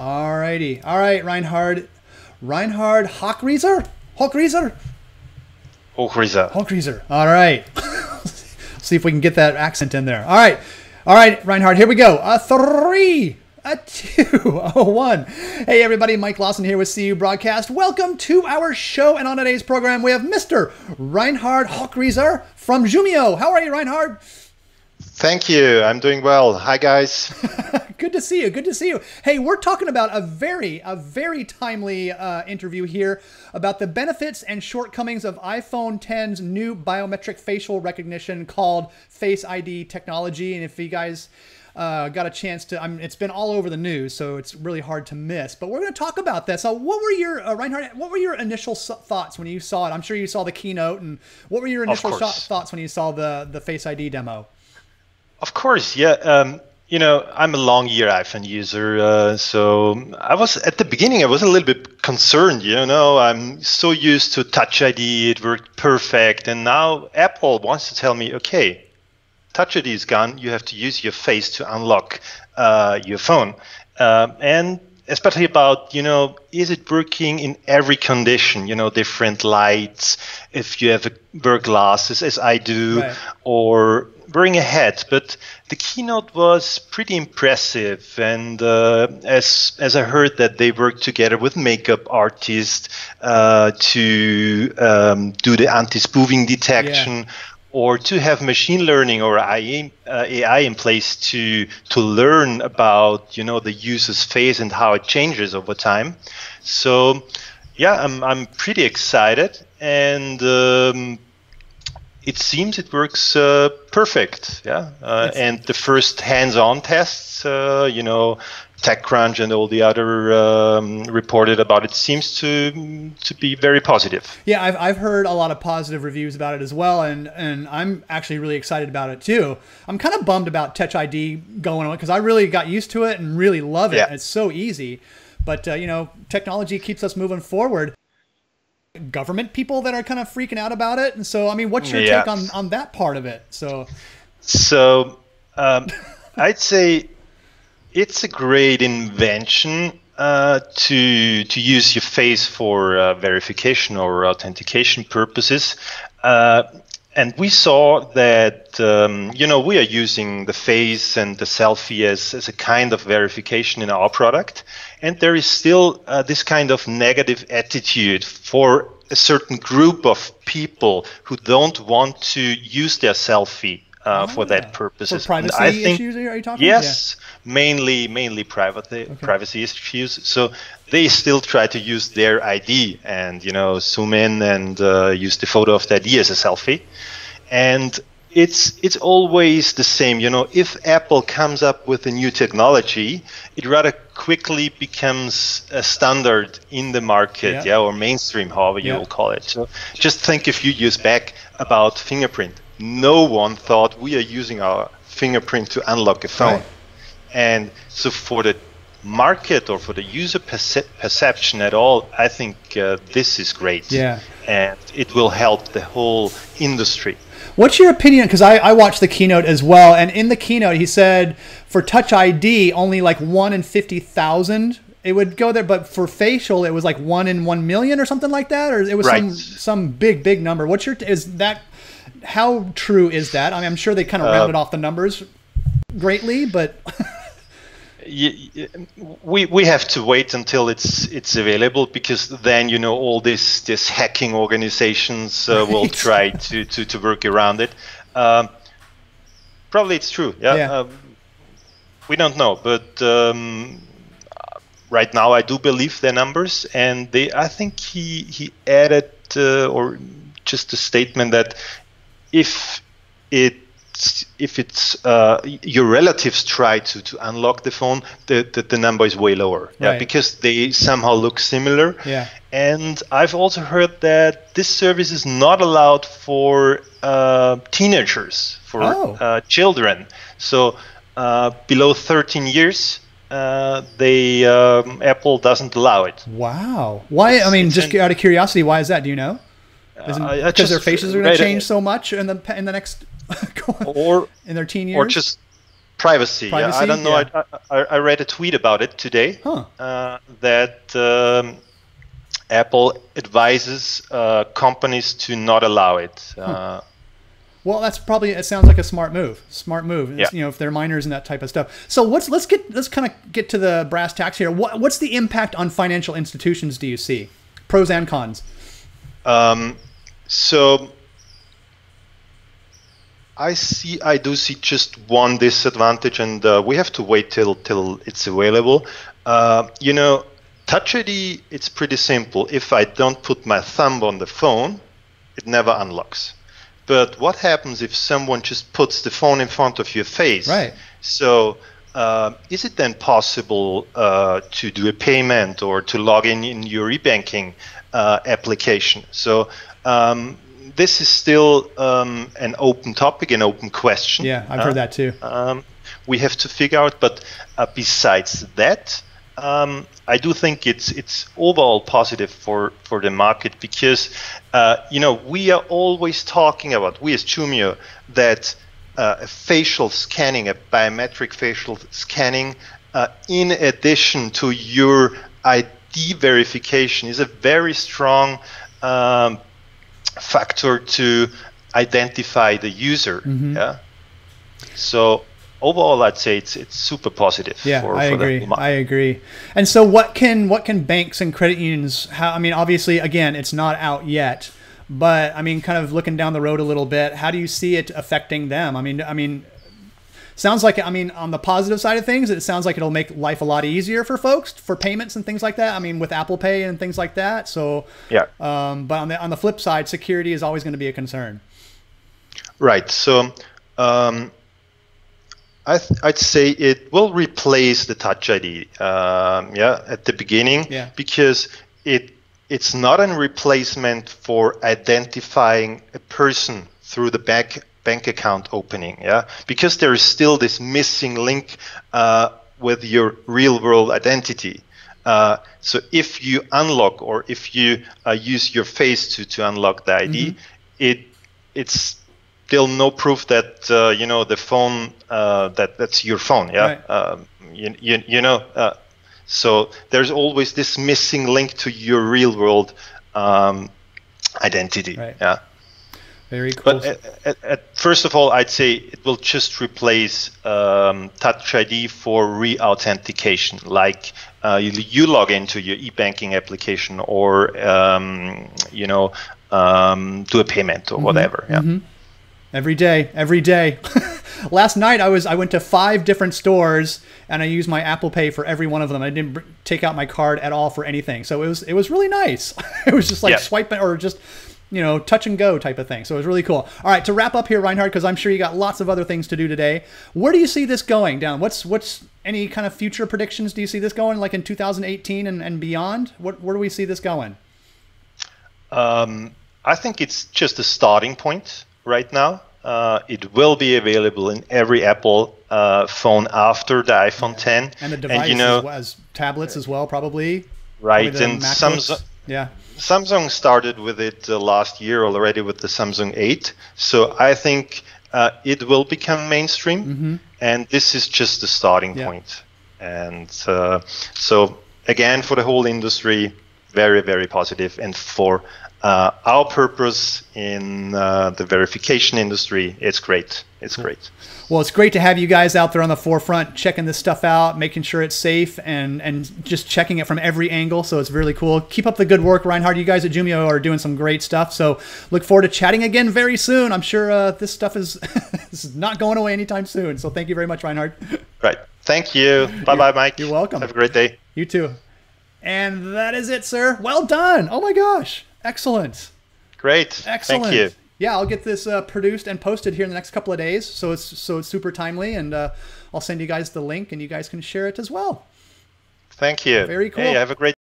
Alrighty. All right, Reinhard. Reinhard Hochreiser? Hochreiser? Hochreiser. Hochreiser. All right. See if we can get that accent in there. All right. All right, Reinhard, here we go. A 3, a 2, a 1. Hey, everybody. Mike Lawson here with CU Broadcast. Welcome to our show. And on today's program, we have Mr. Reinhard Hochreiser from Jumio. How are you, Reinhard? Thank you. I'm doing well. Hi, guys. Good to see you. Good to see you. Hey, we're talking about a very timely interview here about the benefits and shortcomings of iPhone X's new biometric facial recognition called FaceID technology. And if you guys got a chance to, it's been all over the news, so it's really hard to miss. But we're going to talk about that. So, what were your Reinhard? What were your initial thoughts when you saw it? I'm sure you saw the keynote, and what were your initial thoughts when you saw the FaceID demo? Of course, yeah. I'm a long year iPhone user, so I was at the beginning. I was a little bit concerned. I'm so used to Touch ID; it worked perfect, and now Apple wants to tell me, okay, Touch ID is gone. You have to use your face to unlock your phone, and especially about is it working in every condition? Different lights. If you have wear glasses, as I do, right, or wearing a hat. But the keynote was pretty impressive, and as I heard that they worked together with makeup artists to do the anti-spoofing detection. Yeah. Or to have machine learning or AI in place to learn about the user's face and how it changes over time. So yeah, I'm pretty excited, and it seems it works perfect. Yeah, and the first hands-on tests, TechCrunch and all the other reported about it, seems to be very positive. Yeah, I've heard a lot of positive reviews about it as well, and I'm actually really excited about it too. I'm kind of bummed about Touch ID going on because I really got used to it and really love it. Yeah. It's so easy, but technology keeps us moving forward. Government people that are kind of freaking out about it, and so what's your take on that part of it? So I'd say it's a great invention to use your face for verification or authentication purposes. And we saw that, we are using the face and the selfie as a kind of verification in our product. And there is still this kind of negative attitude for a certain group of people who don't want to use their selfie for that purposes. For privacy issues, are you talking? Yes, yeah. mainly privacy issues. So they still try to use their ID and zoom in and use the photo of the ID as a selfie. And it's always the same. If Apple comes up with a new technology, it rather quickly becomes a standard in the market, or mainstream, however you will call it. So just think a few years back about fingerprint. No one thought we are using our fingerprint to unlock a phone. Right. And so for the market or for the user perception at all, I think this is great. Yeah. And it will help the whole industry. What's your opinion? Because I watched the keynote as well, and in the keynote he said for Touch ID only like 1 in 50,000 it would go there, but for facial it was like 1 in 1 million or something like that, or it was some big number. How true is that? I'm sure they kind of rounded off the numbers greatly, but we have to wait until it's available, because then all this hacking organizations will try to work around it. Probably it's true. Yeah. We don't know, but right now I do believe their numbers, and I think he added or just a statement that if it's your relatives try to unlock the phone, the number is way lower. Yeah, because they somehow look similar. Yeah. And I've also heard that this service is not allowed for teenagers, for children. So below 13 years, Apple doesn't allow it. Wow. Why? Just out of curiosity, why is that? Do you know? Because their faces are going to change so much in the next in their teen years, or just Privacy. Yeah, I don't know. Yeah. I read a tweet about it today. Huh. That Apple advises companies to not allow it. Well, that's probably, it sounds like a smart move. Smart move. Yeah. You know, if they're minors and that type of stuff. So let's kind of get to the brass tacks here. What's the impact on financial institutions do you see? Pros and cons. So I do see just one disadvantage, and we have to wait till it's available. You know, Touch ID, it's pretty simple. If I don't put my thumb on the phone, it never unlocks. But what happens if someone just puts the phone in front of your face? Right. So is it then possible to do a payment or to log in your e-banking application? So this is still an open topic, an open question. Yeah, I've heard that too. We have to figure out, but besides that, I do think it's overall positive for the market because, you know, we are always talking about, we as Jumio, that facial scanning, a biometric facial scanning, in addition to your ID verification, is a very strong factor to identify the user. Mm-hmm. Yeah. So overall, I'd say it's super positive. Yeah, I agree. I agree. And so, what can banks and credit unions? I mean, obviously, again, it's not out yet, but I mean, kind of looking down the road a little bit, how do you see it affecting them? I mean, sounds like, I mean, on the positive side of things, it sounds like it'll make life a lot easier for folks for payments and things like that. I mean, with Apple Pay and things like that. So yeah. But on the flip side, security is always going to be a concern. Right. So. I'd say it will replace the Touch ID, at the beginning, because it's not a replacement for identifying a person through the bank account opening, because there is still this missing link with your real world identity. So if you unlock or if you use your face to unlock the ID, mm-hmm. it's still no proof that you know the phone that's your phone. Right. You know. So there's always this missing link to your real world identity. Right. Yeah. Very cool. But first of all, I'd say it will just replace Touch ID for re-authentication, like you log into your e-banking application or you know do a payment or mm-hmm. whatever. Yeah. Mm-hmm. Every day. Last night I went to 5 different stores and I used my Apple Pay for every one of them. I didn't take out my card at all for anything. So it was really nice. It was just like swiping or just, you know, touch and go type of thing. So it was really cool. All right, to wrap up here, Reinhard, because I'm sure you got lots of other things to do today. Where do you see this going down? What's any kind of future predictions? Do you see this going like in 2018 and beyond? Where do we see this going? I think it's just a starting point. Right now, it will be available in every Apple phone after the iPhone 10, and the device, and, you know, as tablets as well, probably. Right, and Samsung. Yeah. Samsung started with it last year already with the Samsung 8, so I think it will become mainstream, mm-hmm. and this is just the starting point. And so again, for the whole industry, very, very positive, and for our purpose in the verification industry, it's great. It's great. Well, it's great to have you guys out there on the forefront, checking this stuff out, making sure it's safe, and just checking it from every angle. So it's really cool. Keep up the good work, Reinhard. You guys at Jumio are doing some great stuff. So look forward to chatting again very soon. I'm sure this stuff is this is not going away anytime soon. So thank you very much, Reinhard. Right. Thank you. Bye-bye, Mike. You're welcome. Have a great day. You too. And that is it, sir. Well done. Oh my gosh. Excellent. Great. Excellent. Thank you. Yeah, I'll get this produced and posted here in the next couple of days. So it's super timely, and I'll send you guys the link, and you guys can share it as well. Thank you. Very cool. Hey, have a great